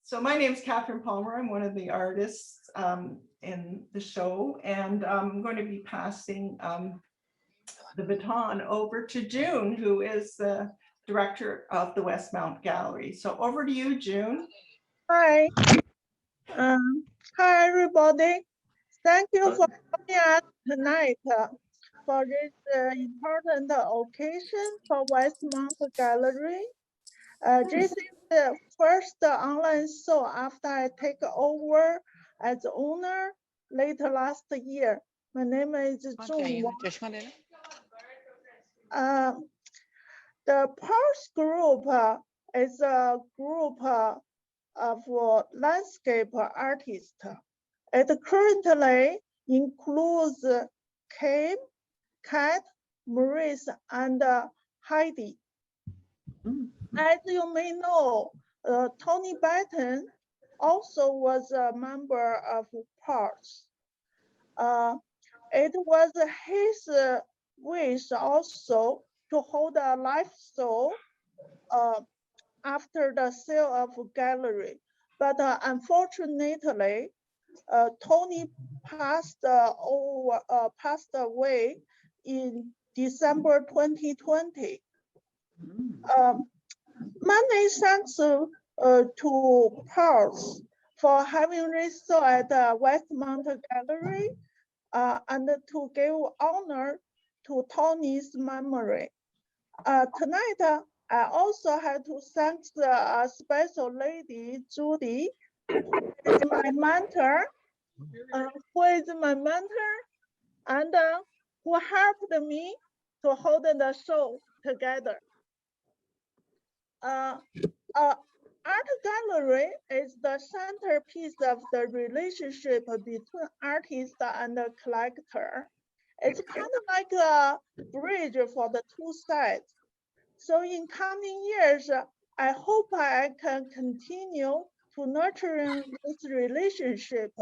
So my name is Catherine Palmer. I'm one of the artists in the show, and I'm going to be passing the baton over to June, who is the director of the Westmount Gallery. So over to you, June. Hi. Hi, everybody. Thank you for coming us tonight for this important occasion for Westmount Gallery. This is the first online show after I take over as owner late last year. My name is Zhong Wang. The PORDS group is a group of landscape artists. It currently includes Kim, Kat, Maurice, and Heidi. As you may know, Tony Batten also was a member of PORDS. It was his wish also to hold a live show after the sale of gallery, but unfortunately, Tony passed away in December 2020. Many thanks to PORDS for having this show at Westmount Gallery and to give honor to Tony's memory. Tonight, I also had to thank a special lady, Judy, who is my mentor, and who helped me to hold the show together. Art gallery is the centerpiece of the relationship between artist and the collector. It's kind of like a bridge for the two sides. So in coming years, I hope I can continue to nurture this relationship,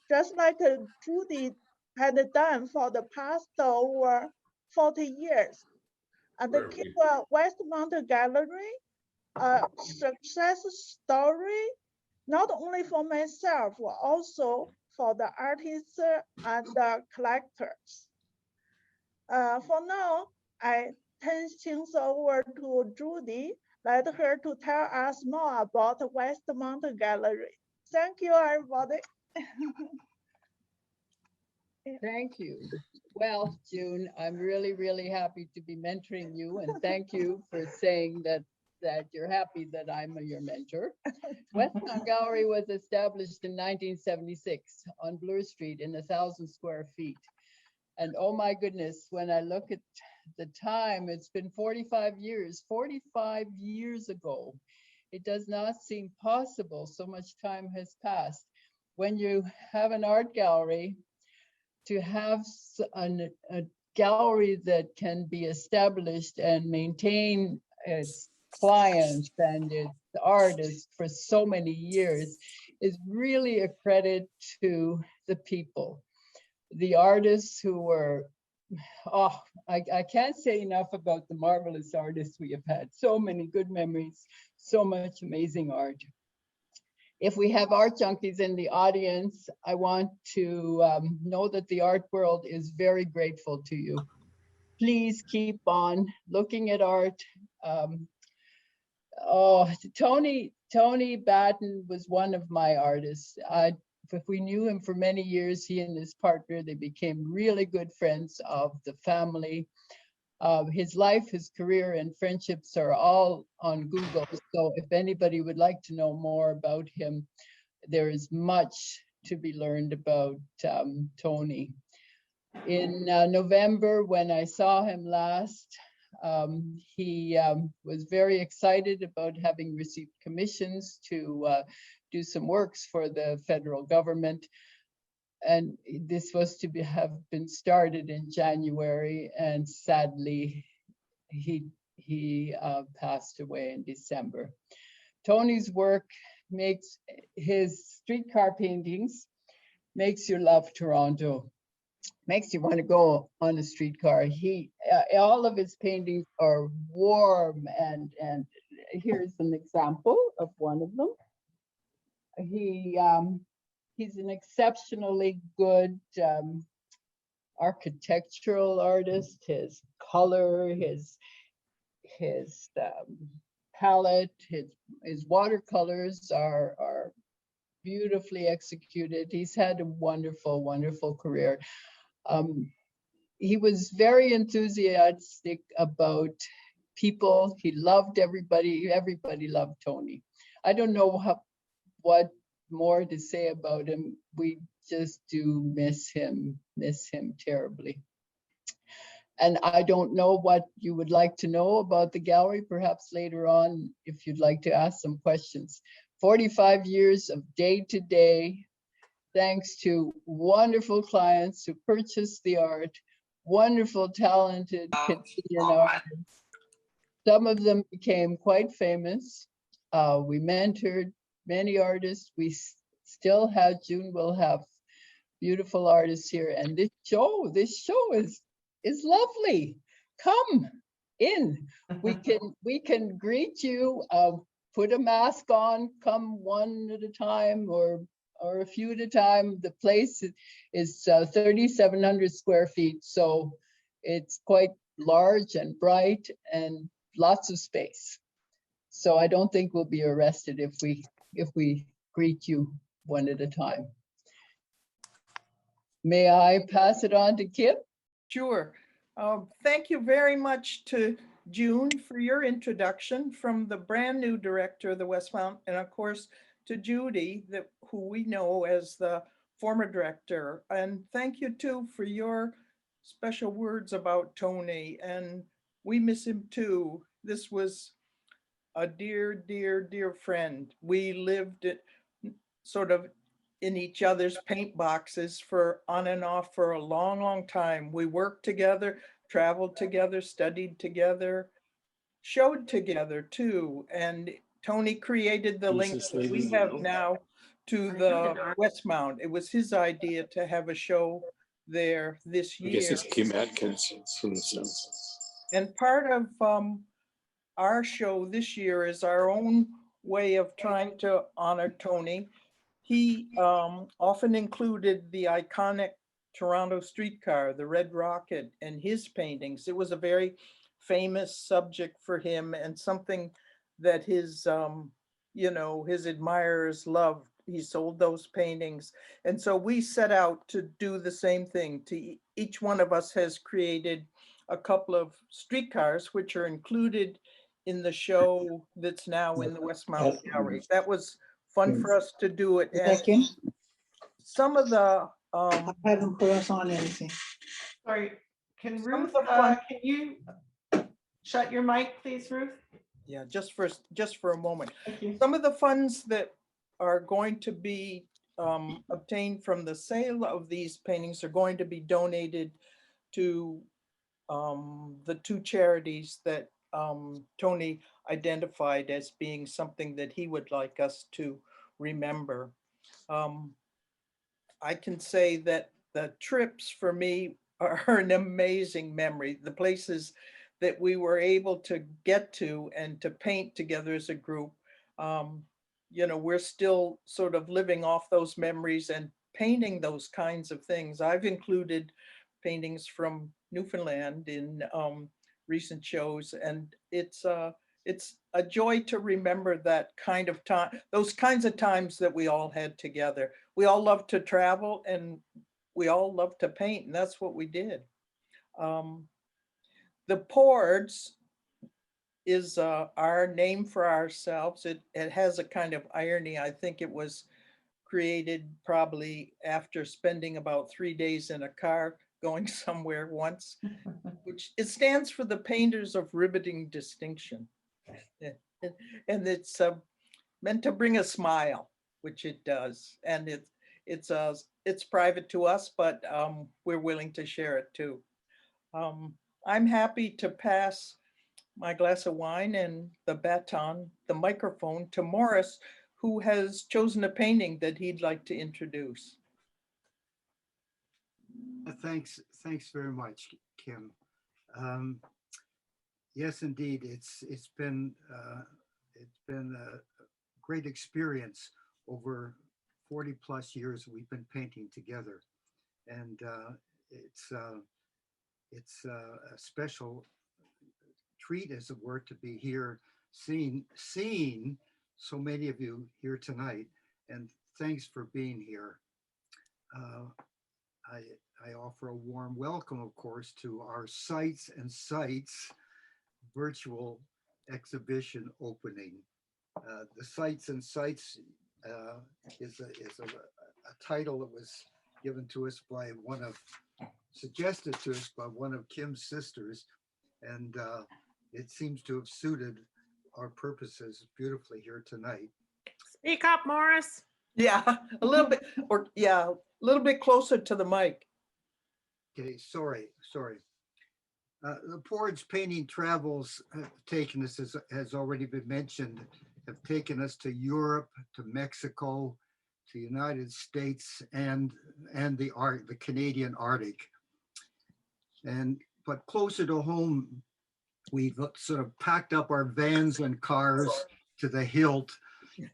just like Judy had done for the past over 40 years. And keep Westmount Gallery a success story, not only for myself, also for the artists and the collectors. For now, I turn things over to Judy. Let her to tell us more about Westmount Gallery. Thank you, everybody. Thank you. Well, June, I'm really, really happy to be mentoring you, and thank you for saying that you're happy that I'm your mentor. Westmount Gallery was established in 1976 on Bloor Street in 1,000 square feet. And oh my goodness, when I look at the time, it's been 45 years ago. It does not seem possible. So much time has passed. When you have an art gallery, to have a gallery that can be established and maintain its clients and its artists for so many years is really a credit to the people. The artists who were, I can't say enough about the marvelous artists we have had. So many good memories, so much amazing art. If we have art junkies in the audience, I want to know that the art world is very grateful to you. Please keep on looking at art. Tony Batten was one of my artists. If we knew him for many years, he and his partner, they became really good friends of the family. His life, his career, and friendships are all on Google. So if anybody would like to know more about him, there is much to be learned about Tony. In November, when I saw him last, he was very excited about having received commissions to do some works for the federal government. And this was to have been started in January, and sadly, he passed away in December. Tony's work makes his streetcar paintings, makes you love Toronto, makes you want to go on a streetcar. All of his paintings are warm and here's an example of one of them. He's an exceptionally good architectural artist. His color, his palette, his watercolors are beautifully executed. He's had a wonderful, wonderful career. He was very enthusiastic about people. He loved everybody. Everybody loved Tony. I don't know what more to say about him. We just do miss him terribly. And I don't know what you would like to know about the gallery, perhaps later on, if you'd like to ask some questions. 45 years of day-to-day, thanks to wonderful clients who purchased the art, wonderful, talented Canadian artists. Some of them became quite famous. We mentored many artists. We still have, June will have beautiful artists here. And this show is lovely. Come in. We can greet you, put a mask on, come one at a time or a few at a time. The place is 3,700 square feet. So it's quite large and bright and lots of space. So I don't think we'll be arrested if we greet you one at a time. May I pass it on to Kim? Sure. Thank you very much to June for your introduction from the brand new director of the Westmount, and of course to Judy, who we know as the former director. And thank you too for your special words about Tony, and we miss him too. This was a dear, dear, dear friend. We lived sort of in each other's paint boxes for on and off for a long, long time. We worked together, traveled together, studied together, showed together too. And Tony created the link that we have now to the Westmount. It was his idea to have a show there this year. I guess it's Kim Atkins from the South. And part of our show this year is our own way of trying to honor Tony. He often included the iconic Toronto streetcar, the Red Rocket, and his paintings. It was a very famous subject for him and something that his, his admirers loved. He sold those paintings. And so we set out to do the same thing. Each one of us has created a couple of streetcars, which are included in the show that's now in the Westmount Gallery. That was fun for us to do it. And some of the I haven't put us on anything. Sorry, can Some Ruth, of the fun- can you shut your mic, please, Ruth? yeah, just for a moment. Thank you. Some of the funds that are going to be obtained from the sale of these paintings are going to be donated to the two charities that Tony identified as being something that he would like us to remember. I can say that the trips for me are an amazing memory. The places that we were able to get to and to paint together as a group, we're still sort of living off those memories and painting those kinds of things. I've included paintings from Newfoundland in recent shows, and it's a joy to remember that kind of time, those kinds of times that we all had together. We all love to travel and we all love to paint, and that's what we did. The PORDS is our name for ourselves. It has a kind of irony. I think it was created probably after spending about 3 days in a car going somewhere once, which it stands for the Painters of Riveting Distinction. And it's meant to bring a smile, which it does. And it's private to us, but we're willing to share it too. I'm happy to pass my glass of wine and the baton, the microphone, to Maurice, who has chosen a painting that he'd like to introduce. Thanks very much, Kim. Yes, indeed, it's been it's been a great experience over 40 plus years we've been painting together. And it's a special treat, as it were, to be here seeing so many of you here tonight. And thanks for being here. I offer a warm welcome, of course, to our Sights and Sights virtual exhibition opening. The Sights and Sights is a title that was given to us by suggested to us by one of Kim's sisters, and it seems to have suited our purposes beautifully here tonight. Speak up, Morris. Yeah, a little bit, or yeah, a little bit closer to the mic. Okay, sorry. The PORDS painting travels have taken us, as has already been mentioned, have taken us to Europe, to Mexico, to the United States, and the Canadian Arctic. But closer to home, we've sort of packed up our vans and cars to the hilt,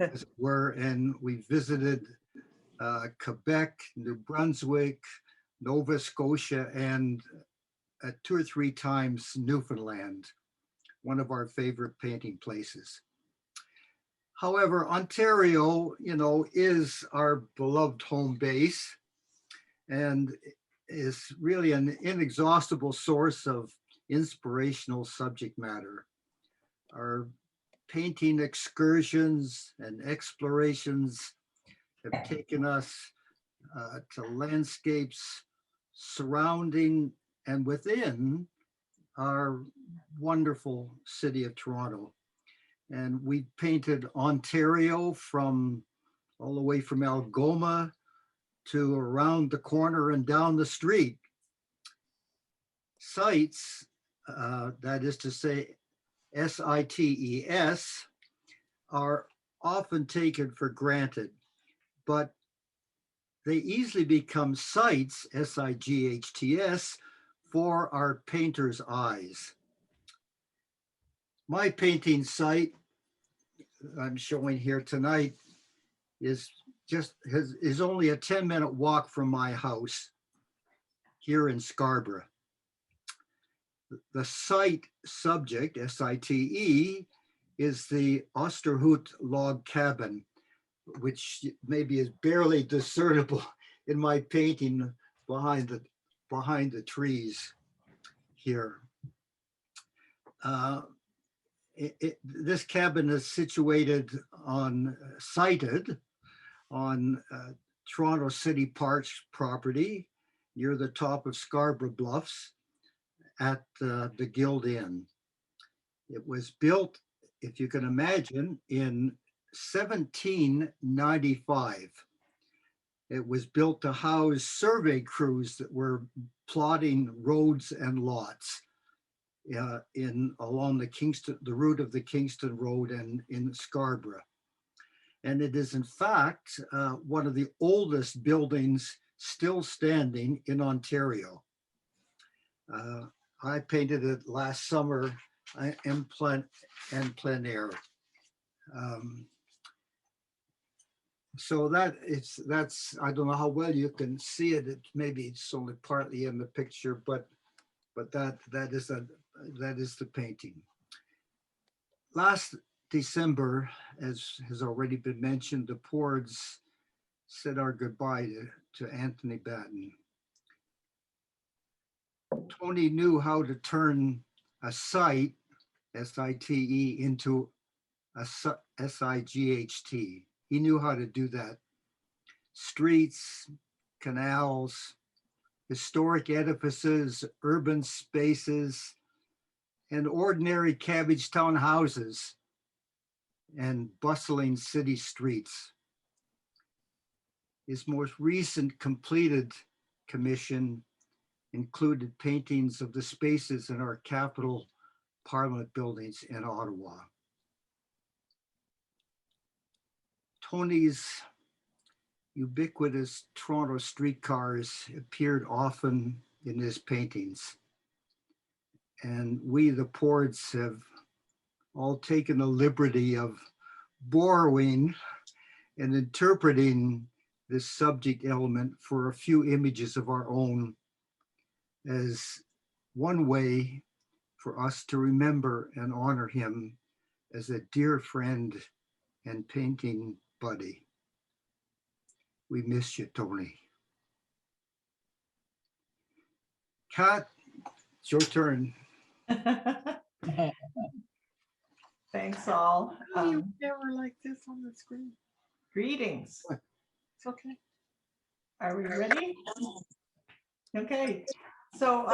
as it were, and we visited Quebec, New Brunswick, Nova Scotia, and 2 or 3 times Newfoundland, one of our favorite painting places. However, Ontario, is our beloved home base and is really an inexhaustible source of inspirational subject matter. Our painting excursions and explorations have taken us to landscapes surrounding and within our wonderful city of Toronto. And we painted Ontario from all the way from Algoma to around the corner and down the street. Sites, that is to say, SITES, are often taken for granted, but they easily become sights, SIGHTS, for our painter's eyes. My painting site I'm showing here tonight is only a 10-minute walk from my house here in Scarborough. The site subject, SITE, is the Osterhout log cabin, which maybe is barely discernible in my painting behind the trees here. This cabin is sited on Toronto City Park's property near the top of Scarborough Buffs at the Guild Inn. It was built, if you can imagine, in 1795. It was built to house survey crews that were plotting roads and lots along the route of the Kingston Road and in Scarborough. And it is in fact one of the oldest buildings still standing in Ontario. I painted it last summer en plein air. So that's I don't know how well you can see it. Maybe it's only partly in the picture, but that is the painting. Last December, as has already been mentioned, the PORDS said our goodbye to Anthony Batten. Tony knew how to turn a site, SITE, into a SIGHT. He knew how to do that. Streets, canals, historic edifices, urban spaces, and ordinary Cabbagetown houses and bustling city streets. His most recent completed commission included paintings of the spaces in our capital Parliament buildings in Ottawa. Tony's ubiquitous Toronto streetcars appeared often in his paintings. And we, the PORDS, have all taken the liberty of borrowing and interpreting this subject element for a few images of our own as one way for us to remember and honor him as a dear friend and painting buddy. We miss you, Tony. Kat, it's your turn. Thanks all. Oh, you never like this on the screen. Greetings. It's okay. Are we ready? Okay, so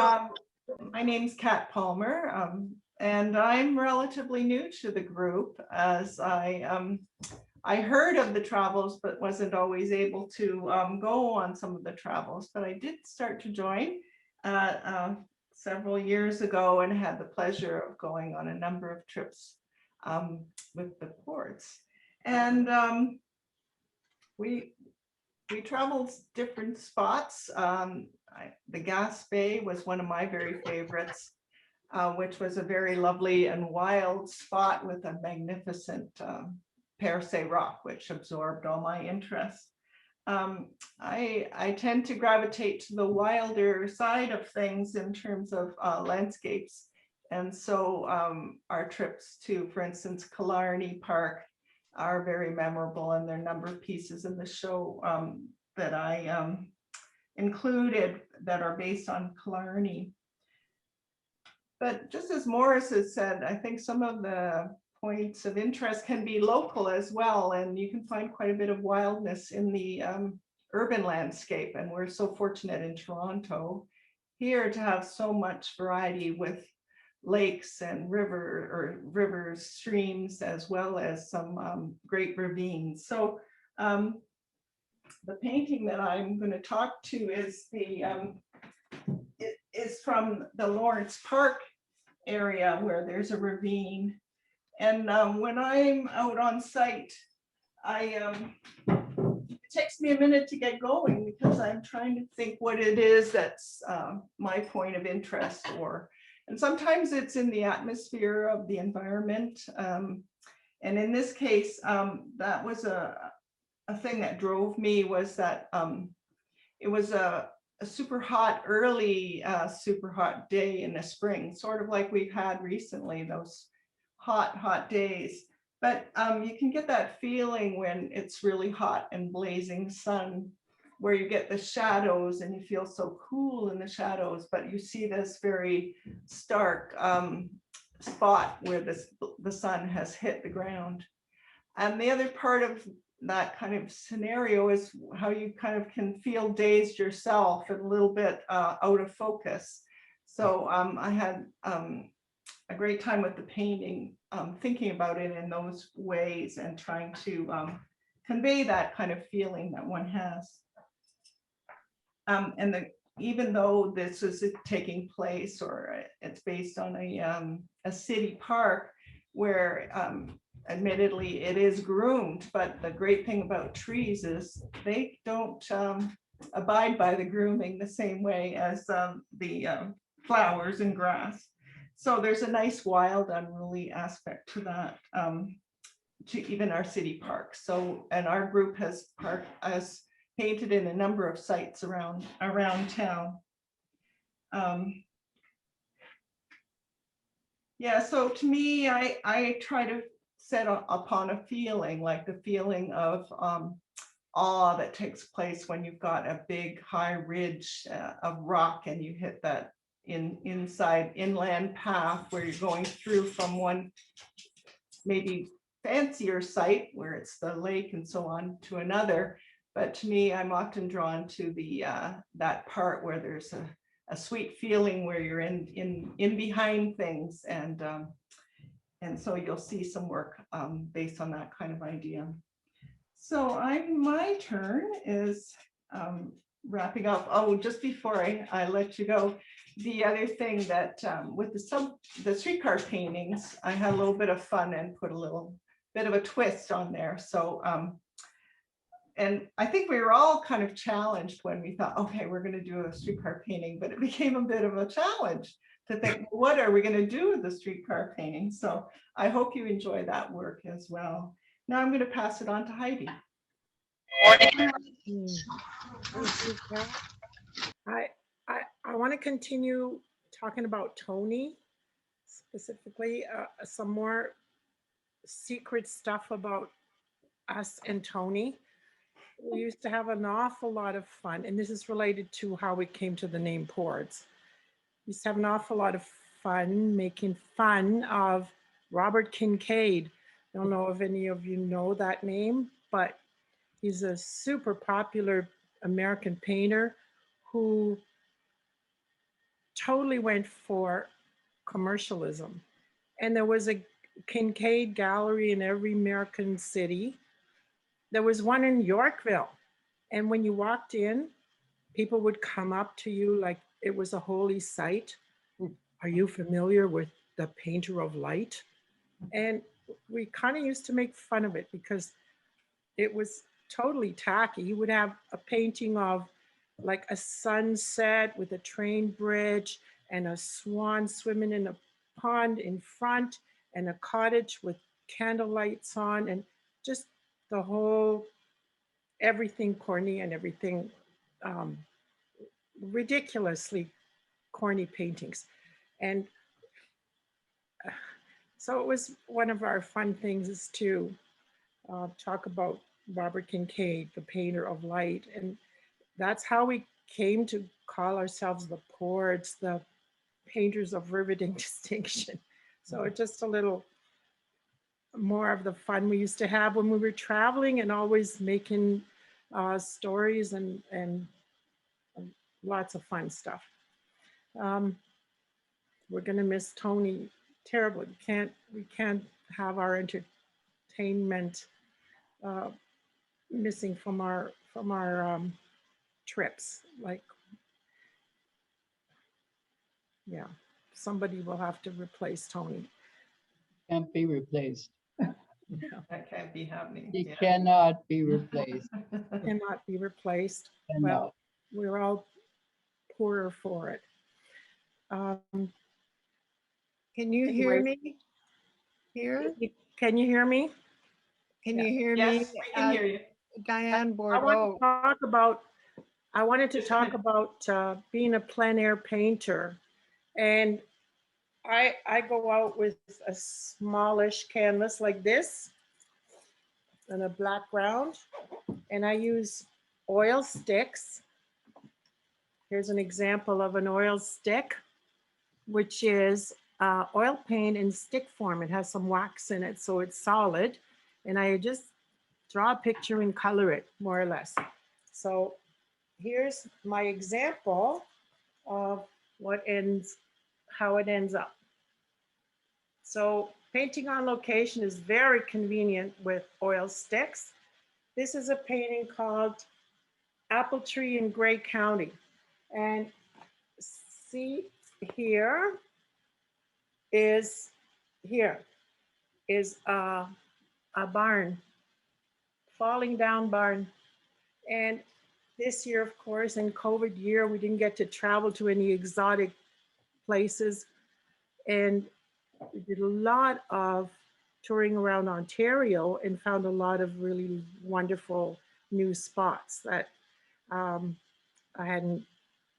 my name's Kat Palmer, and I'm relatively new to the group as I heard of the travels, but wasn't always able to go on some of the travels, but I did start to join several years ago and had the pleasure of going on a number of trips with the PORDS. And we traveled different spots. The Gas Bay was one of my very favorites, which was a very lovely and wild spot with a magnificent per se rock, which absorbed all my interest. I tend to gravitate to the wilder side of things in terms of landscapes. And so our trips to, for instance, Killarney Park are very memorable, and there are a number of pieces in the show that I included that are based on Killarney. But just as Maurice has said, I think some of the points of interest can be local as well, and you can find quite a bit of wildness in the urban landscape. And we're so fortunate in Toronto here to have so much variety with lakes and rivers, streams, as well as some great ravines. So the painting that I'm going to talk to is is from the Lawrence Park area where there's a ravine. And when I'm out on site, it takes me a minute to get going because I'm trying to think what it is that's my point of interest, and sometimes it's in the atmosphere of the environment. And in this case, that was a thing that drove me, was that it was a super hot, early, super hot day in the spring, sort of like we've had recently, those hot days. But you can get that feeling when it's really hot and blazing sun, where you get the shadows and you feel so cool in the shadows, but you see this very stark spot where the sun has hit the ground. And the other part of that kind of scenario is how you kind of can feel dazed yourself and a little bit out of focus. So I had a great time with the painting, thinking about it in those ways and trying to convey that kind of feeling that one has. And even though this is taking place, or it's based on a city park where admittedly it is groomed, but the great thing about trees is they don't abide by the grooming the same way as the flowers and grass. So there's a nice wild, unruly aspect to that, to even our city parks. So, and our group has painted in a number of sites around town. Yeah, so to me, I try to set upon a feeling, like the feeling of awe that takes place when you've got a big high ridge of rock and you hit that inland path where you're going through from one maybe fancier site where it's the lake and so on to another. But to me, I'm often drawn to the that part where there's a sweet feeling where you're in behind things, and so you'll see some work based on that kind of idea. So my turn is wrapping up. Oh, just before I let you go, the other thing that with the streetcar paintings, I had a little bit of fun and put a little bit of a twist on there. So and I think we were all kind of challenged when we thought, okay, we're going to do a streetcar painting, but it became a bit of a challenge. to think, what are we going to do with the streetcar painting? So I hope you enjoy that work as well. Now I'm going to pass it on to Heidi. I want to continue talking about Tony, specifically some more secret stuff about us and Tony. We used to have an awful lot of fun, and this is related to how we came to the name PORDS. We used to have an awful lot of fun making fun of Robert Kincaid. I don't know if any of you know that name, but he's a super popular American painter who totally went for commercialism. And there was a Kincaid Gallery in every American city. There was one in Yorkville. And when you walked in, people would come up to you like it was a holy sight. Are you familiar with the painter of light? And we kind of used to make fun of it because it was totally tacky. You would have a painting of like a sunset with a train bridge and a swan swimming in a pond in front and a cottage with candle lights on and just the whole, everything corny and everything ridiculously corny paintings. And so it was one of our fun things is to talk about Robert Kincaid, the painter of light. And that's how we came to call ourselves the PORDS, the painters of riveting distinction. So it's just a little more of the fun we used to have when we were traveling and always making stories and lots of fun stuff. We're gonna miss Tony terribly. We can't have our entertainment missing from our trips. Like, yeah, somebody will have to replace Tony. Can't be replaced. That can't be happening. He Yeah. cannot be replaced. Cannot be replaced. Cannot. Well, we're all poorer for it. Can you hear me? Here? Can you hear me? Can you hear me? Yes, we can hear you. Diane I Bordeaux. wanted to talk about being a plein air painter. And I go out with a smallish canvas like this and a black ground. And I use oil sticks. Here's an example of an oil stick, which is oil paint in stick form. It has some wax in it, so it's solid. And I just draw a picture and color it more or less. So here's my example of how it ends up. So painting on location is very convenient with oil sticks. This is a painting called Apple Tree in Gray County. And see here is a barn, falling down barn. And this year, of course, in COVID year, we didn't get to travel to any exotic places. And we did a lot of touring around Ontario and found a lot of really wonderful new spots that I hadn't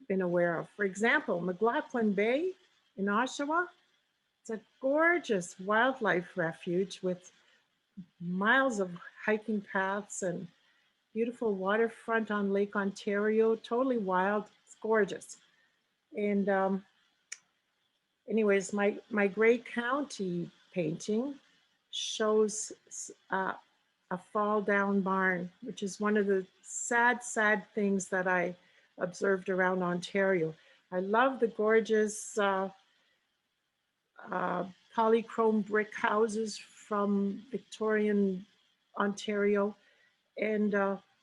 been aware of. For example, McLaughlin Bay in Oshawa. It's a gorgeous wildlife refuge with miles of hiking paths and beautiful waterfront on Lake Ontario, totally wild. It's gorgeous. And anyways, my Gray County painting shows a fall down barn, which is one of the sad things that I observed around Ontario. I love the gorgeous polychrome brick houses from Victorian Ontario and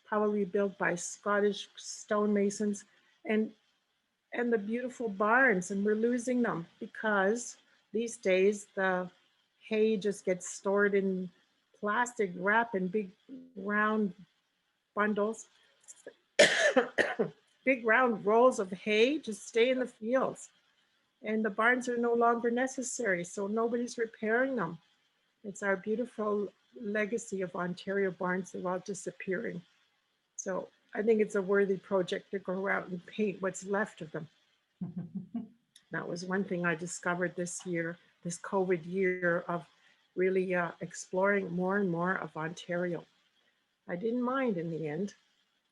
probably built by Scottish stonemasons and the beautiful barns, and we're losing them because these days the hay just gets stored in plastic wrap in big round bundles. Big round rolls of hay just stay in the fields. and the barns are no longer necessary, so nobody's repairing them. It's our beautiful legacy of Ontario barns. They're all disappearing. So I think it's a worthy project to go out and paint what's left of them. That was one thing I discovered this year, this COVID year, of really exploring more and more of Ontario. I didn't mind in the end.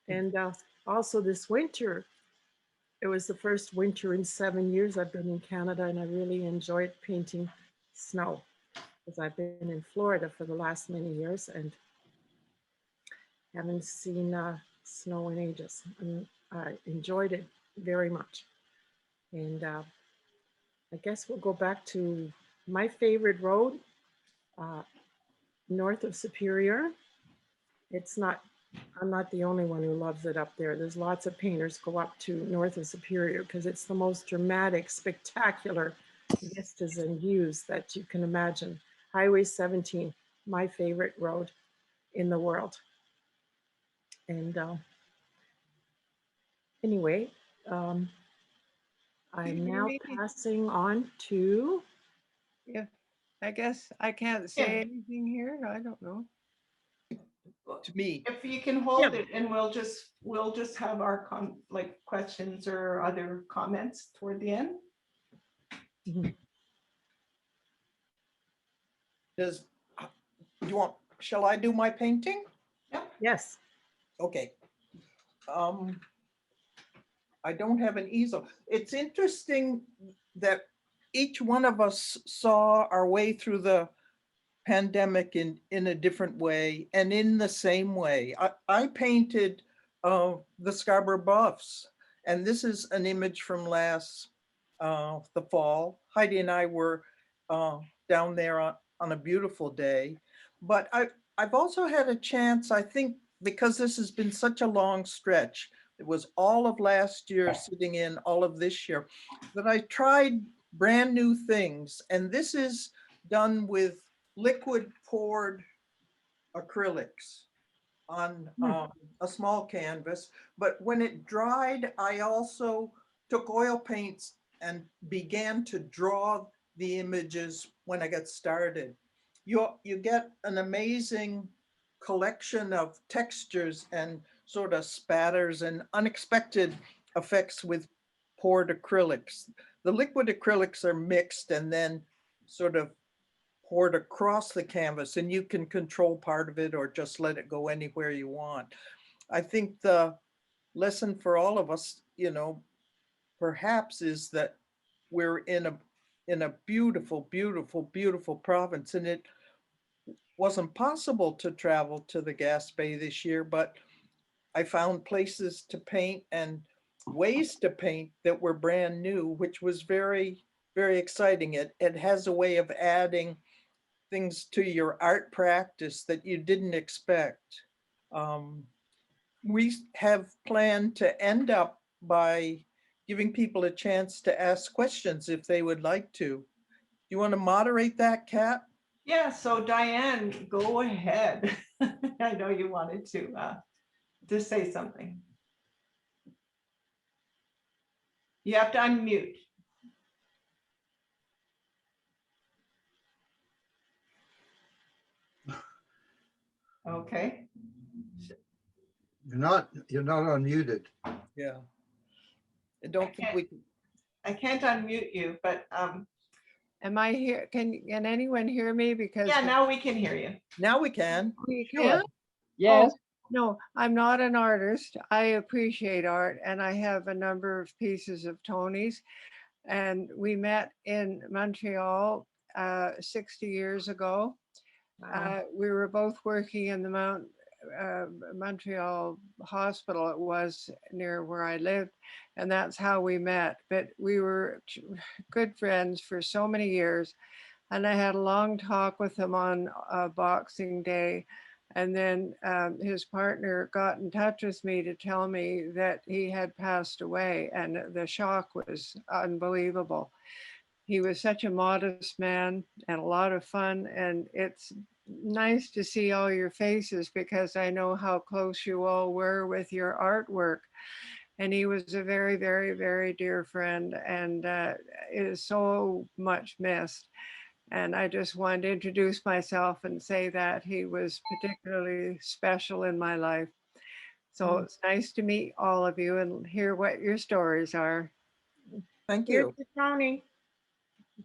And also this winter, it was the first winter in 7 years I've been in Canada, and I really enjoyed painting snow, because I've been in Florida for the last many years and haven't seen snow in ages. And I enjoyed it very much. And I guess we'll go back to my favorite road, north of Superior. It's not, I'm not the only one who loves it up there. There's lots of painters go up to north of Superior because it's the most dramatic, spectacular vistas and views that you can imagine. Highway 17, my favorite road in the world. And anyway, I'm now passing on to. Yeah, I guess I can't say anything here. I don't know. To me. If you can hold it, and we'll just have our questions or other comments toward the end. Does, you want, shall I do my painting? Yes. Okay. I don't have an easel. It's interesting that each one of us saw our way through the pandemic in a different way and in the same way. I painted the Scarborough Buffs, and this is an image from last the fall. Heidi and I were down there on a beautiful day, but I've also had a chance, I think, because this has been such a long stretch. It was all of last year sitting in all of this year, that I tried brand new things. And this is done with liquid poured acrylics on a small canvas. But when it dried, I also took oil paints and began to draw the images when I got started. You get an amazing collection of textures and sort of spatters and unexpected effects with poured acrylics. The liquid acrylics are mixed and then sort of poured across the canvas, and you can control part of it or just let it go anywhere you want. I think the lesson for all of us, you know, perhaps is that we're in a beautiful, beautiful, beautiful province, and it wasn't possible to travel to the Gas Bay this year, but I found places to paint and ways to paint that were brand new, which was very, very exciting. It has a way of adding things to your art practice that you didn't expect. We have planned to end up by giving people a chance to ask questions if they would like to. You want to moderate that, Kat? Yeah, so Diane, go ahead. I know you wanted to say something. You have to unmute. Okay. You're not unmuted. Yeah. I don't think we can. I can't unmute you, but Am I here? Can anyone hear me? Because yeah, now we can hear you. Now we can. we Sure. can. Yes. No, I'm not an artist. I appreciate art, and I have a number of pieces of Tony's. And we met in Montreal 60 years ago. We were both working in the Montreal hospital. It was near where I lived, and that's how we met. But we were good friends for so many years, and I had a long talk with him on Boxing Day, and then his partner got in touch with me to tell me that he had passed away, and the shock was unbelievable. He was such a modest man and a lot of fun, and it's nice to see all your faces because I know how close you all were with your artwork. And he was a very, very, very dear friend and is so much missed. And I just wanted to introduce myself and say that he was particularly special in my life. So it's nice to meet all of you and hear what your stories are. Thank Here's you. to Tony.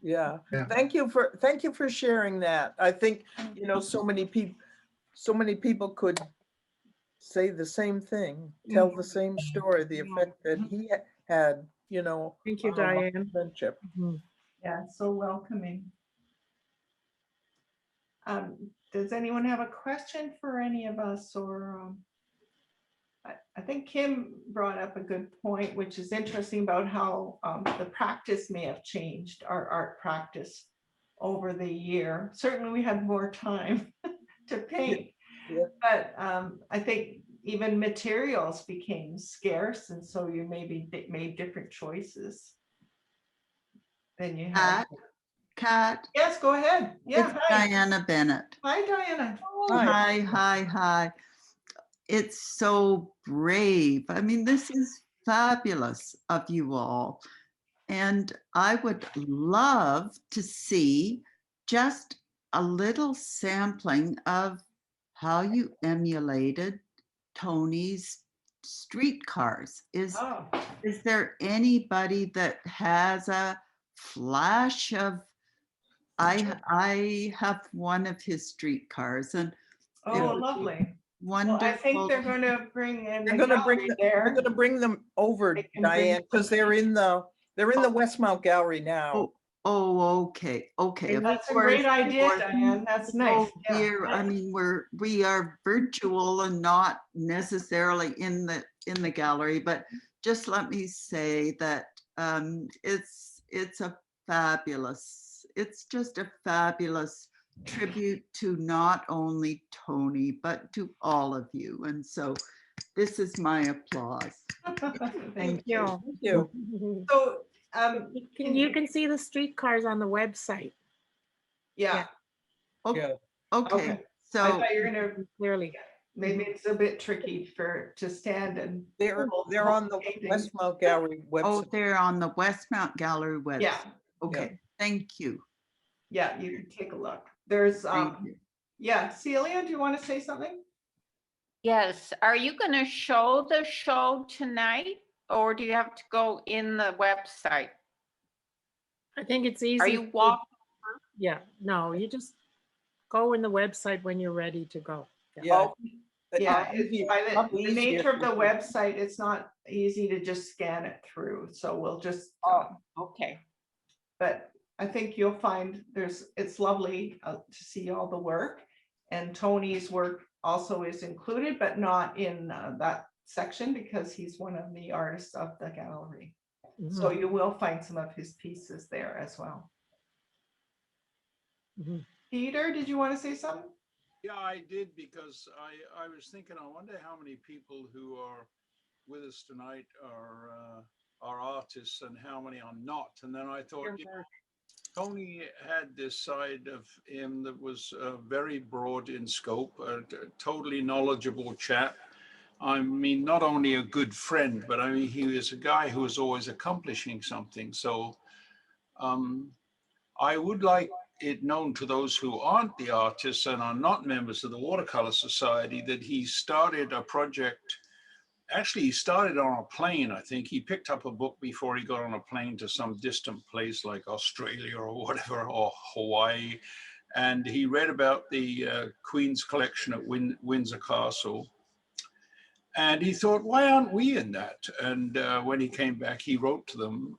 Yeah. Yeah. Thank you for sharing that. I think, you know, so many people could say the same thing, tell the same story, the effect that he had, you know. Thank you, on our Diane. friendship. Yeah, so welcoming. Does anyone have a question for any of us, or I think Kim brought up a good point, which is interesting about how the practice may have changed, our art practice over the year. Certainly we had more time to paint, Yeah. but I think even materials became scarce, and so you maybe made different choices than you had. Kat, Yes, go ahead. it's Yeah, hi. Diana Bennett. Hi, Diana. Hi, hi, hi. It's so brave. I mean, this is fabulous of you all. And I would love to see just a little sampling of how you emulated Tony's streetcars. Oh, Is there anybody that has a flash of, I have one of his streetcars and it oh, would be lovely. Well, wonderful. I think they're going to bring in They're the gonna bring, gallery they're there. gonna bring them over, They can bring Diane, because they're in the Westmount Gallery now. Oh, oh, okay, okay. of That's a course, great of idea, course. Diane. That's nice. Oh Yeah. dear, I mean, we are virtual and not necessarily in the gallery, but just let me say that it's a fabulous, it's just a fabulous tribute to not only Tony, but to all of you. And so this is my applause. Thank you. you. Thank you. So, You can see the streetcars on the website yeah, Okay, Yeah. okay, okay. I so thought you were gonna, clearly. maybe it's a bit tricky to stand and. They're hold on the paintings. Westmount Gallery oh, website. they're on the Westmount Gallery website. Yeah, Okay, thank you. yeah, you can take a look. There's, Thank you. yeah, Celia, do you want to say something? Yes, are you going to show the show tonight or do you have to go in the website? I think it's easy. Are you walking? Yeah, no, you just go in the website when you're ready to go. Yeah. Yeah, Easier- by probably the easier nature of the for- website, it's not easy to just scan it through. So we'll just, Okay. but I think you'll find it's lovely to see all the work. And Tony's work also is included, but not in that section because he's one of the artists of the gallery. So you will find some of his pieces there as well. Peter, did you want to say something? Yeah, I did, because I was thinking, I wonder how many people who are with us tonight are artists and how many are not. And then I thought, you know, Tony had this side of him that was very broad in scope, a totally knowledgeable chap. I mean, not only a good friend, but I mean, he was a guy who was always accomplishing something. So I would like it known to those who aren't the artists and are not members of the Watercolor Society that he started a project. Actually, he started on a plane, I think. He picked up a book before he got on a plane to some distant place like Australia or whatever, or Hawaii. And he read about the Queen's collection at Windsor Castle. And he thought, why aren't we in that? And when he came back, he wrote to them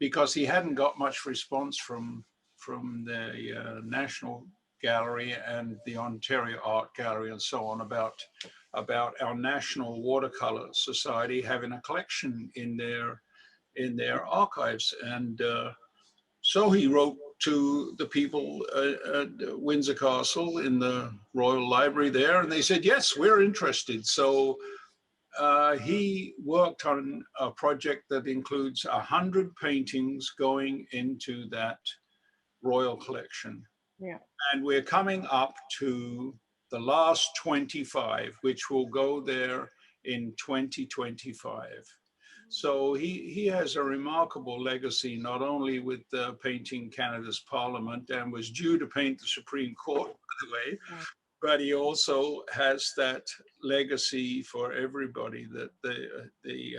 because he hadn't got much response from the National Gallery and the Ontario Art Gallery and so on about our National Watercolor Society having a collection in their archives. And so he wrote to the people at Windsor Castle in the Royal Library there, and they said, yes, we're interested. So he worked on a project that includes 100 paintings going into that Royal collection. Yeah. And we're coming up to the last 25, which will go there in 2025. So he has a remarkable legacy, not only with painting Canada's Parliament, and was due to paint the Supreme Court, by the way, but he also has that legacy for everybody, that the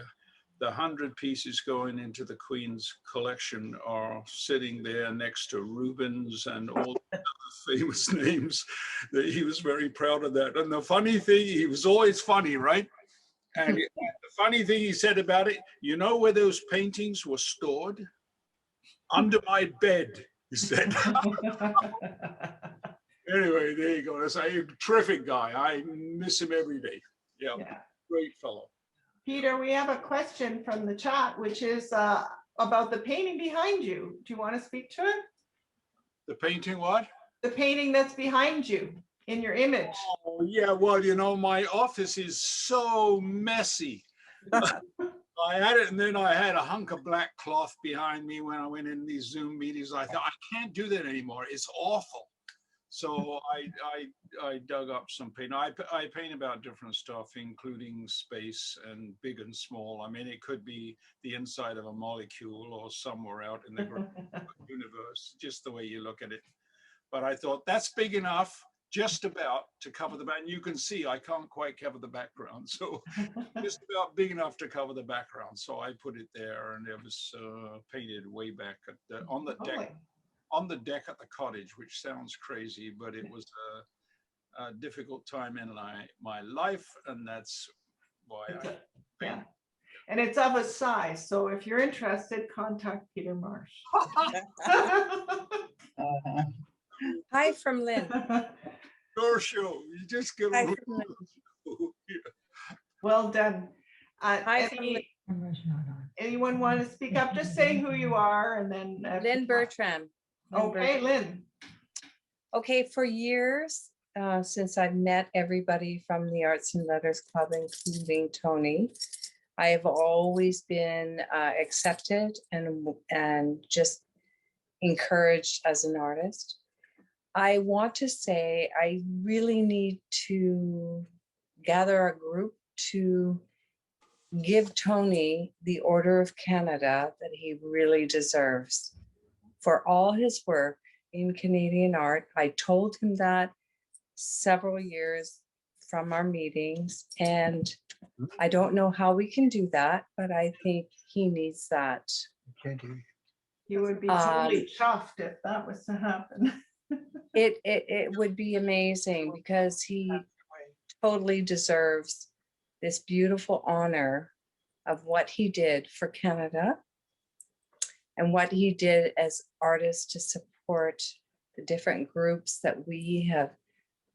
100 pieces going into the Queen's collection are sitting there next to Rubens and all the other famous names. That he was very proud of that. And the funny thing, he was always funny, right? And the funny thing he said about it, you know where those paintings were stored? Under my bed, he said. Anyway, there you go. That's a terrific guy. I miss him every day. Yeah, great fellow. Peter, we have a question from the chat, which is about the painting behind you. Do you want to speak to it? The painting what? The painting that's behind you in your image. Oh, yeah, well, you know, my office is so messy. I had it, and then I had a hunk of black cloth behind me when I went in these Zoom meetings. I thought, I can't do that anymore. It's awful. So I dug up some paint. I paint about different stuff, including space and big and small. I mean, it could be the inside of a molecule or somewhere out in the universe, just the way you look at it. But I thought that's big enough, just about, to cover the back. And you can see I can't quite cover the background. So just about big enough to cover the background. So I put it there, and it was painted way back at on the deck. On the deck at the cottage, which sounds crazy, but it was a difficult time in my life, and that's why yeah. And it's of a size, so if you're interested, contact Peter Marsh. Hi from Lynn. Your show, you just get Hi a from Lynn. Well done. Hi from Lynn. Anyone want to speak up? Just say who you are, and then Lynn Bertram. Okay, Lynn. Okay, for years, since I've met everybody from the Arts and Letters Club, including Tony, I have always been accepted and just encouraged as an artist. I want to say I really need to gather a group to give Tony the Order of Canada that he really deserves for all his work in Canadian art. I told him that several years from our meetings, and I don't know how we can do that, but I think he needs that. You would be totally chuffed if that was to happen. It would be amazing, because he totally deserves this beautiful honor of what he did for Canada and what he did as artist to support the different groups that we have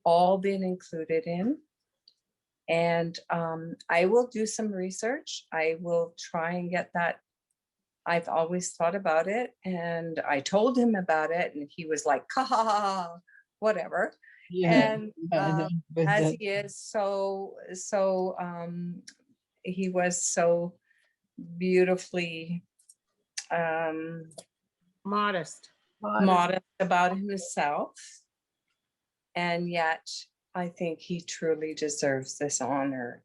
all been included in. And I will do some research. I will try and get that. I've always thought about it, and I told him about it, and he was like, ha ha ha, whatever. Yeah. And as he is he was so beautifully modest about himself, and yet I think he truly deserves this honor,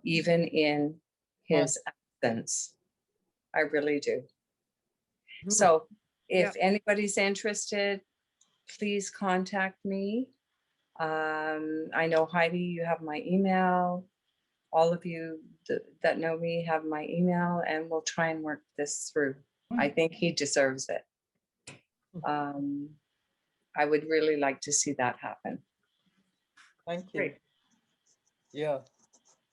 even in his absence. I really do. So if anybody's interested, please contact me. I know, Heidi, you have my email. All of you that know me have my email, and we'll try and work this through. I think he deserves it. I would really like to see that happen. Thank you. Great. Yeah,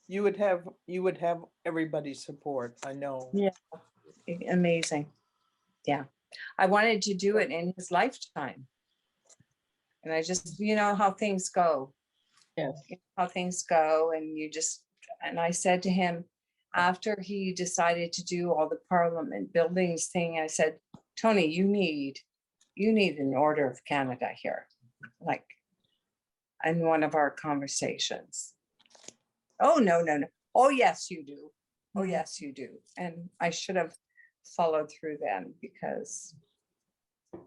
you would have everybody's support, I know. Yeah, amazing. Yeah, I wanted to do it in his lifetime, and I just, you know how things go. Yes, how things go, and I said to him, after he decided to do all the Parliament buildings thing, I said, Tony, you need an Order of Canada here, like in one of our conversations. Oh, no. Oh, yes, you do. Oh, yes, you do. And I should have followed through then, because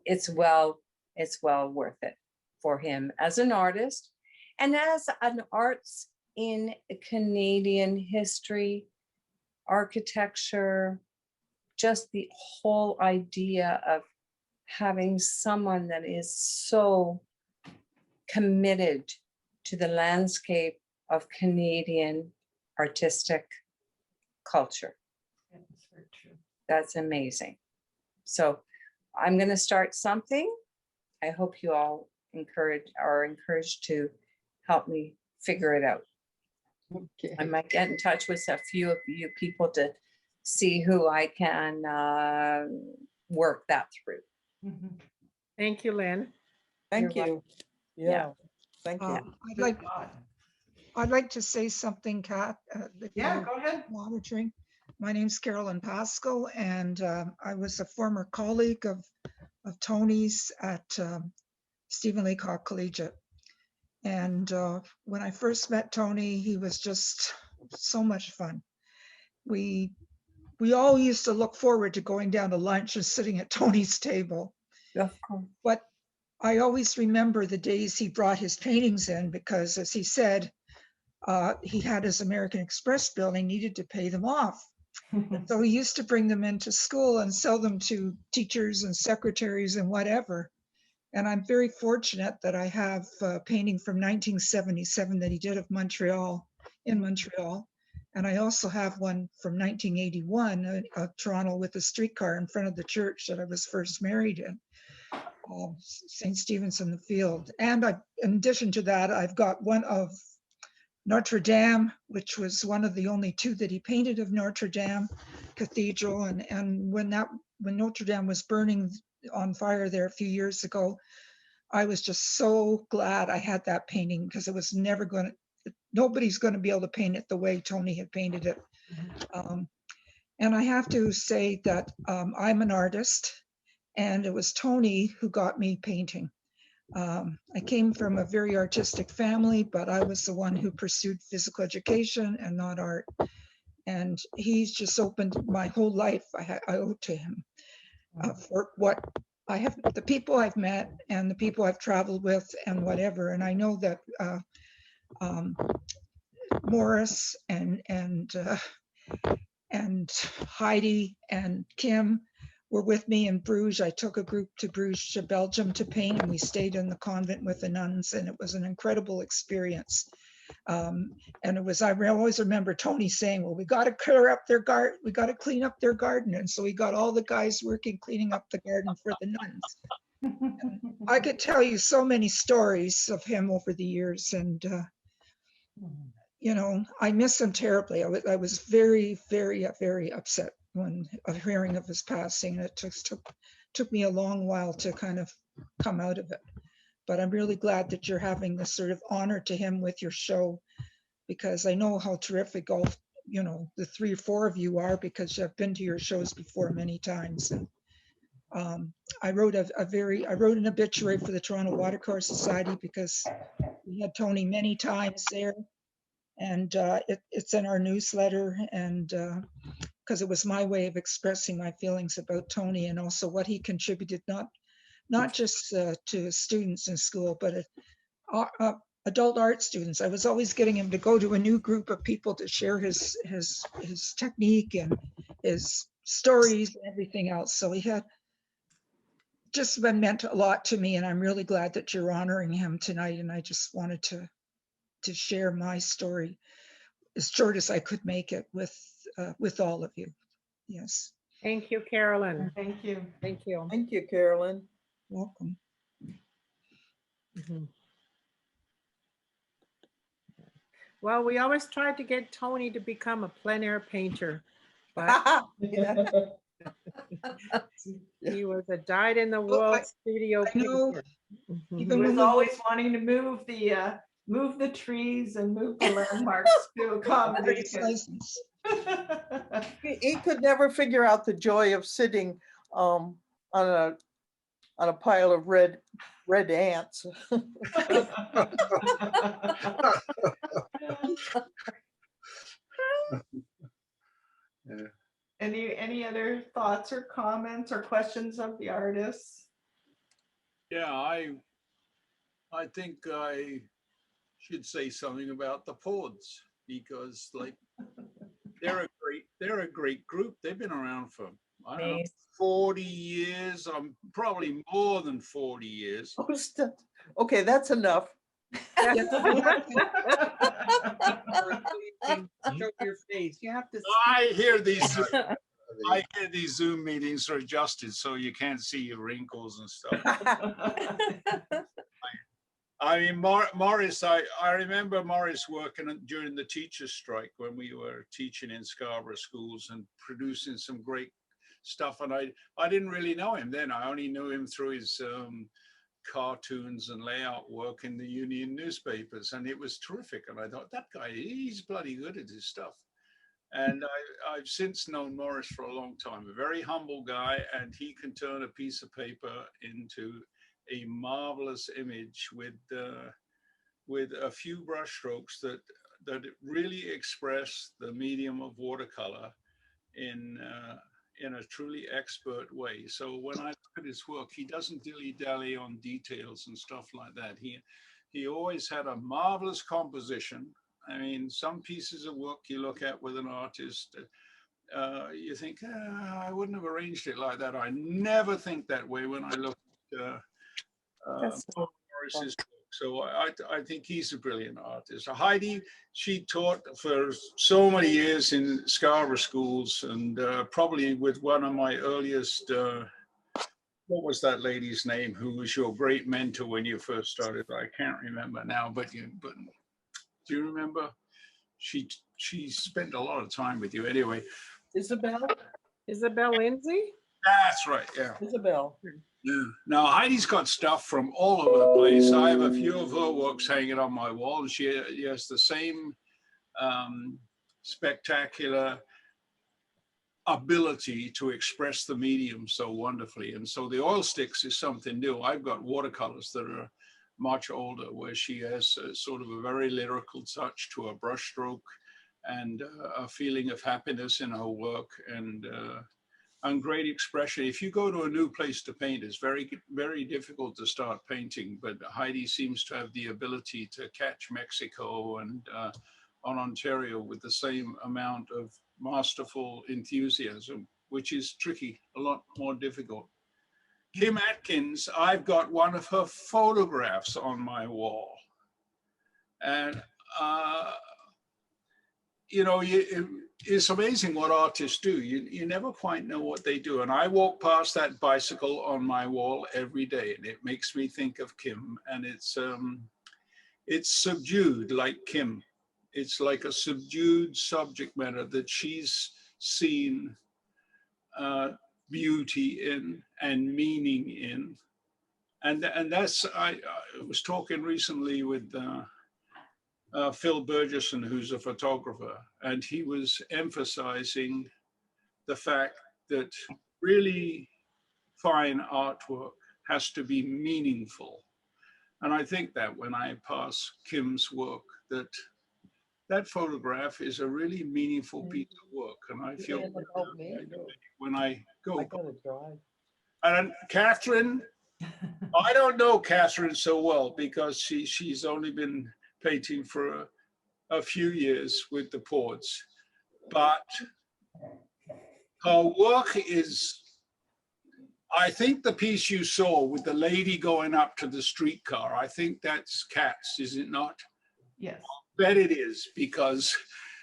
it's well worth it for him as an artist and as an arts in Canadian history, architecture, just the whole idea of having someone that is so committed to the landscape of Canadian artistic culture. That's very true. That's amazing. So I'm going to start something. I hope you all are encouraged to help me figure it out. Okay. I might get in touch with a few of you people to see who I can work that through. Mhm. Thank you, Lynn. Thank You're you. Yeah. Yeah, thank you. I'd like to say something, Kat. If Yeah, you're go ahead. monitoring. My name's Carolyn Pascal, and I was a former colleague of Tony's at Stephen Leacock Collegiate. And when I first met Tony, he was just so much fun. We all used to look forward to going down to lunch and sitting at Tony's table. Of course. But I always remember the days he brought his paintings in because, as he said, he had his American Express bill and he needed to pay them off. So he used to bring them into school and sell them to teachers and secretaries and whatever. And I'm very fortunate that I have a painting from 1977 that he did of Montreal, in Montreal. And I also have one from 1981 of Toronto with a streetcar in front of the church that I was first married in, St. Stephen's in the Field. And in addition to that, I've got one of Notre Dame, which was one of the only two that he painted of Notre Dame Cathedral. And when Notre Dame was burning on fire there a few years ago, I was just so glad I had that painting because it was never going to, nobody's going to be able to paint it the way Tony had painted it. And I have to say that I'm an artist, and it was Tony who got me painting. I came from a very artistic family, but I was the one who pursued physical education and not art. And he's just opened my whole life. I owe to him for what I have, the people I've met and the people I've traveled with and whatever. And I know that Morris and Heidi and Kim were with me in Bruges. I took a group to Bruges to Belgium to paint, and we stayed in the convent with the nuns, and it was an incredible experience. And it was, I always remember Tony saying, well, we got to clear up their garden, we got to clean up their garden. And so we got all the guys working, cleaning up the garden for the nuns. I could tell you so many stories of him over the years, and you know, I miss him terribly. I was very, very, very upset when hearing of his passing. It took me a long while to kind of come out of it. But I'm really glad that you're having this sort of honor to him with your show, because I know how terrific all, you know, the 3 or 4 of you are, because I've been to your shows before many times. And I wrote an obituary for the Toronto Watercolor Society because we had Tony many times there. And it's in our newsletter, and because it was my way of expressing my feelings about Tony and also what he contributed, not just to students in school, but adult art students. I was always getting him to go to a new group of people to share his technique and his stories and everything else. So he had just meant a lot to me, and I'm really glad that you're honoring him tonight. And I just wanted to share my story as short as I could make it with all of you. Yes. Thank you, Carolyn. Thank you. Thank you. Thank you, Carolyn. Welcome. Well, we always tried to get Tony to become a plein air painter, but he was a dyed in the wool studio painter. He was always wanting to move the trees and move the landmarks to accommodate his. He could never figure out the joy of sitting on a pile of red ants. Any other thoughts or comments or questions of the artists? Yeah, I think I should say something about the PORDS, because like they're a great group. They've been around for, I don't know, 40 years. Probably more than 40 years. Oh, okay, that's enough. Show your face. You have to. I hear these Zoom meetings are adjusted so you can't see your wrinkles and stuff. I mean, Maurice, I remember Maurice working during the teacher strike when we were teaching in Scarborough schools and producing some great stuff. And I didn't really know him then. I only knew him through his cartoons and layout work in the union newspapers. And it was terrific. And I thought, that guy, he's bloody good at his stuff. And I've since known Maurice for a long time, a very humble guy, and he can turn a piece of paper into a marvelous image with a few brush strokes that really express the medium of watercolor in a truly expert way. So when I look at his work, he doesn't dilly-dally on details and stuff like that. He always had a marvelous composition. I mean, some pieces of work you look at with an artist, you think, I wouldn't have arranged it like that. I never think that way when I look at Maurice's book. So I think he's a brilliant artist. Heidi, she taught for so many years in Scarborough schools, and probably with one of my earliest, what was that lady's name who was your great mentor when you first started? I can't remember now, but do you remember? She spent a lot of time with you anyway. Isabel Lindsay? That's right, yeah. Isabel. Yeah. Now Heidi's got stuff from all over the place. I have a few of her works hanging on my wall, and she has the same spectacular ability to express the medium so wonderfully. And so the oil sticks is something new. I've got watercolors that are much older, where she has sort of a very lyrical touch to a brushstroke and a feeling of happiness in her work, and great expression. If you go to a new place to paint, it's very, very difficult to start painting, but Heidi seems to have the ability to catch Mexico and on Ontario with the same amount of masterful enthusiasm, which is tricky, a lot more difficult. Kim Atkins, I've got one of her photographs on my wall. And, you know, it's amazing what artists do. You never quite know what they do. And I walk past that bicycle on my wall every day, and it makes me think of Kim. And it's subdued like Kim. It's like a subdued subject matter that she's seen beauty in and meaning in. And that's, I was talking recently with Phil Burgesson, who's a photographer, and he was emphasizing the fact that really fine artwork has to be meaningful. And I think that when I pass Kim's work, that photograph is a really meaningful piece of work. And I feel when I go. And Catherine, I don't know Catherine so well because she's only been painting for a few years with the PORDS, but her work is, I think the piece you saw with the lady going up to the streetcar, I think that's Katz, is it not? Yes. I bet it is, because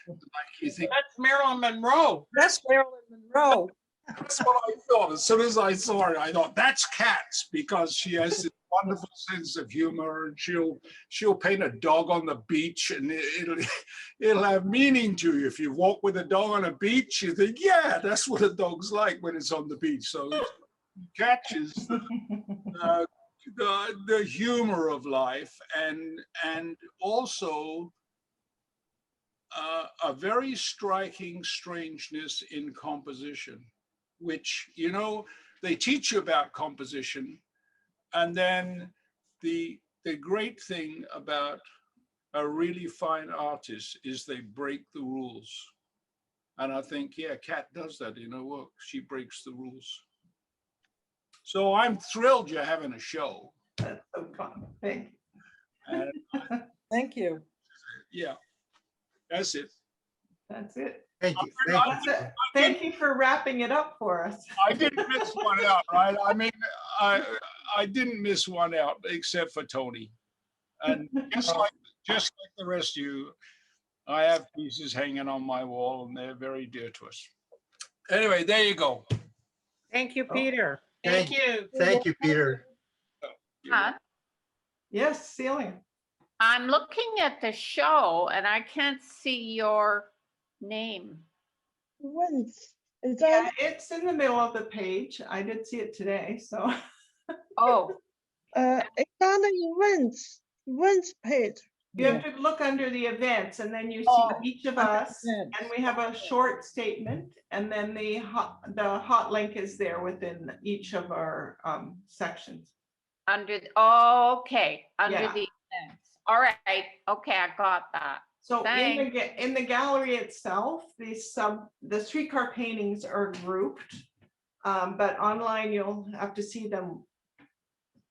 like you think. That's Marilyn Monroe. That's Marilyn Monroe. That's what I thought. As soon as I saw it, I thought that's Katz, because she has this wonderful sense of humor, and she'll paint a dog on the beach, and it'll have meaning to you. If you walk with a dog on a beach, you think, yeah, that's what a dog's like when it's on the beach. So it catches the humor of life, and also a very striking strangeness in composition, which, you know, they teach you about composition. And then the great thing about a really fine artist is they break the rules. And I think, yeah, Kat does that in her work. She breaks the rules. So I'm thrilled you're having a show. That's so fun. Thank you. And Thank you. Yeah, that's it. That's it. Thank you. That's it. Thank you for wrapping it up for us. I didn't miss one out, right? I mean, I didn't miss one out except for Tony. And just like the rest of you, I have pieces hanging on my wall and they're very dear to us. Anyway, there you go. Thank you, Peter. Thank you. Thank you, Peter. Huh? Yes, Celia. I'm looking at the show and I can't see your name. Once. It's Yeah, it's in the middle of the page. I did see it today, so. Oh, it's on the events page. You have to look under the events and then you see Oh, each of under us events. and we have a short statement and then the hot link is there within each of our sections. under, okay, under Yeah. the events. All right, okay, I got that. So Thanks. in the gallery itself, the streetcar paintings are grouped, but online you'll have to see them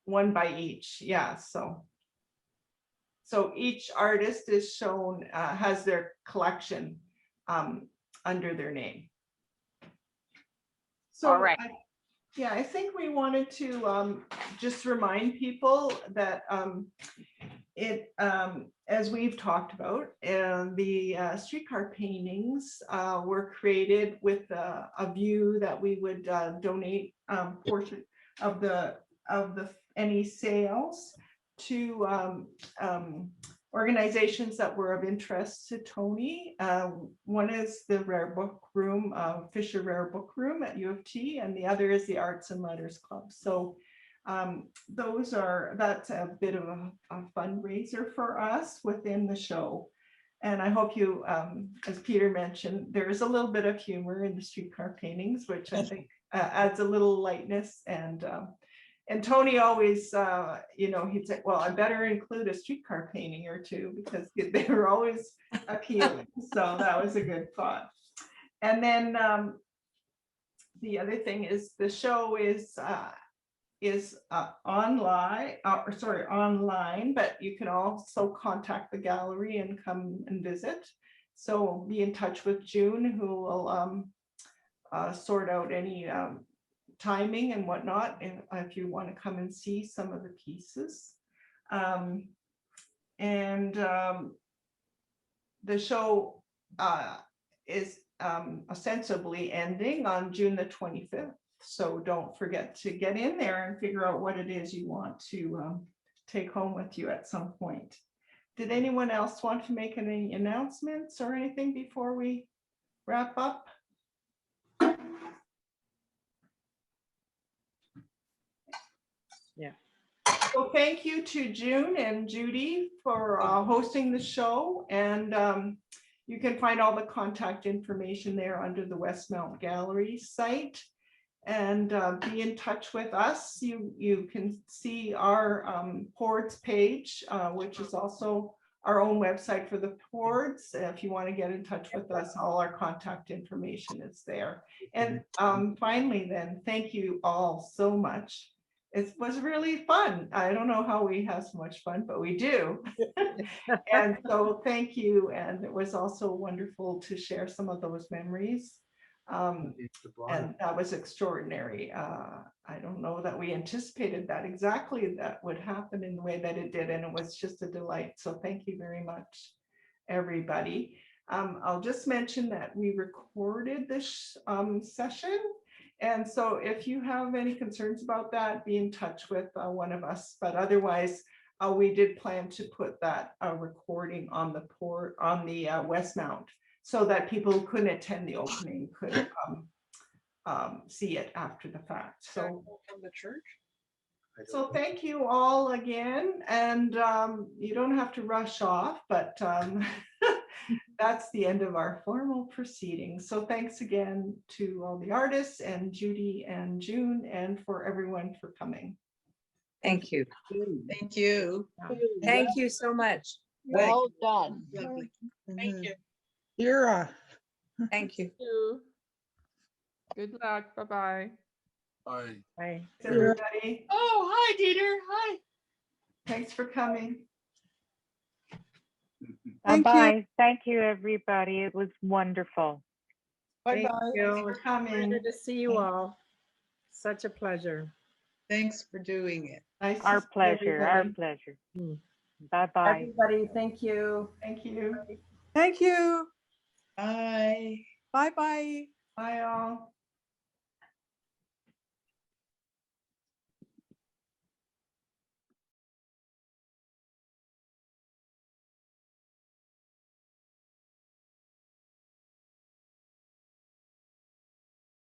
one by each. Yeah, so each artist is shown, has their collection under their name. So All right. yeah, I think we wanted to just remind people that as we've talked about, the streetcar paintings were created with a view that we would donate portion of any sales to organizations that were of interest to Tony. One is the Rare Book Room, Fisher Rare Book Room at U of T, and the other is the Arts and Letters Club. So that's a bit of a fundraiser for us within the show. And I hope you, as Peter mentioned, there is a little bit of humor in the streetcar paintings, which I think adds a little lightness. And Tony always, he'd say, well, I better include a streetcar painting or two because they were always appealing. So that was a good thought. And then the other thing is the show is online, but you can also contact the gallery and come and visit. So be in touch with June, who will sort out any timing and whatnot, if you want to come and see some of the pieces. The show is ostensibly ending on June the 25th. So don't forget to get in there and figure out what it is you want to take home with you at some point. Did anyone else want to make any announcements or anything before we wrap up? Yeah. So thank you to June and Judy for hosting the show. And you can find all the contact information there under the Westmount Gallery site. And be in touch with us. You can see our PORDS page, which is also our own website for the PORDS. If you want to get in touch with us, all our contact information is there. And finally then, thank you all so much. It was really fun. I don't know how we have so much fun, but we do. And so thank you. And it was also wonderful to share some of those memories. And that was extraordinary. I don't know that we anticipated that exactly that would happen in the way that it did, and it was just a delight. So thank you very much, everybody. I'll just mention that we recorded this session, and so if you have any concerns about that, be in touch with one of us. But otherwise, we did plan to put that recording on the Westmount, so that people who couldn't attend the opening could see it after the fact. So From the church? So thank you all again, and you don't have to rush off, but that's the end of our formal proceedings. So thanks again to all the artists and Judy and June, and for everyone for coming. Thank you. Thank you. Thank you so much. Well done. Thank you. Ira. Thank you. Good luck. Bye-bye. Bye. Bye. Thanks, everybody. Oh, hi, Dieter. Hi. Thanks for coming. Thank you. Bye-bye. Thank you, everybody. It was wonderful. Thank Bye-bye. you. for coming. Pleasure to see you all. Such a pleasure. Thanks for doing it. Nice to Our see pleasure, our everybody. pleasure. Hmm. Bye-bye. Everybody, thank you. Thank you. Thank you. Bye. Bye-bye. Bye all.